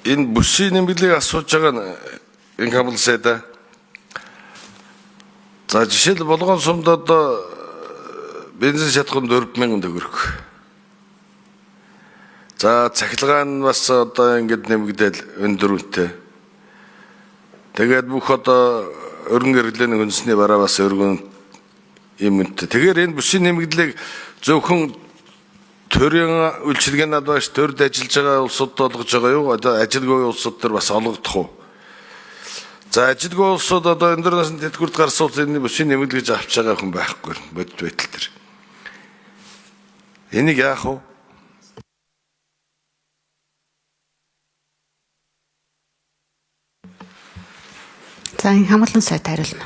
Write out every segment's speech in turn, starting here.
энэ бүсийн нэмэлтийг асууж байгаа энэ хамлсайда. За жишээл болгон сумд одоо бензин шатханд 4,000 төгрөг. За цахилгаан нь бас одоо ингэж нэмэгдээл өндөрөнтэй. Тэгээд бүх одоо өргөн гэрлийн хүнсний бараа бас өргөн юм үнэтэй. Тэгэхээр энэ бүсийн нэмэгдлийг зөвхөн төрийн үйлчилгээний надаас төрд ажиллаж байгаа улсууд олгож байгаа юу? Одоо ажилгүй улсууд төр бас олгодох уу? За ажилгүй улсууд одоо энэ дөрнөөс тэтгэврт гарсан улс энэ бүсийн нэмэгдэл гэж авч байгаа хүн байхгүй бодит байдал төр. Энийг яах вэ? За энэ хамгаалан сайд хариулна.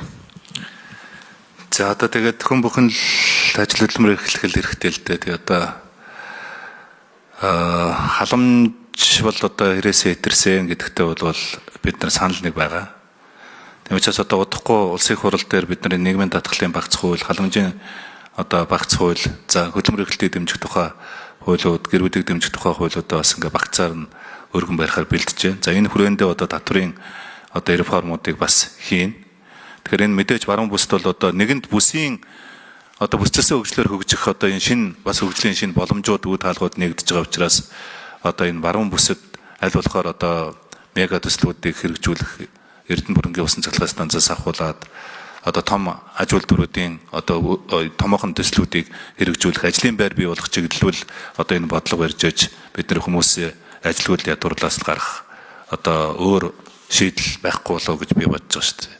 За одоо тэгээд хүн бүхэн л ажил хөдөлмөр эрхлэх хэрэгтэй л дээ. Тэгээд одоо халамж бол одоо хэрэгсээ хэтэрсэн гэдэгтээ бол бид нар санал нэг байгаа. Тийм учраас одоо удахгүй улсын хурал дээр бид нар нийгмийн даатгалын багц хууль, халамжийн одоо багц хууль, за хөдөлмөр эрхлэлтийг дэмжих тухай хуулиуд, гэр бүлийг дэмжих тухай хуулиудаа бас ингээ багцаар нь өргөн барихаар бэлтжээ. За энэ хүрээндээ одоо татврын одоо реформуудыг бас хийн. Тэгэхээр энэ мэдээж баруун бүсд бол одоо нэгэнт бүсийн одоо бүсчилсэн хөгжлөөр хөгжих одоо энэ шин бас хөгжлийн шин боломжууд үе таалгууд нэгдэж байгаа учраас одоо энэ баруун бүсэд аль болохоор одоо мега төслүүдийг хэрэгжүүлэх Эрдэнэ бүрэнгийн усан цахилгаан станцаас ахуулаад одоо том аж үйлдвэрүүдийн одоо томоохон төслүүдийг хэрэгжүүлэх ажлын байр бий болгох чиглэлвэл одоо энэ бодлого барьж аж бид нар хүмүүсээ ажилгүйд ядуурлаас гарах одоо өөр шийдэл байхгүй болоо гэж би бодож байгаа шүү дээ.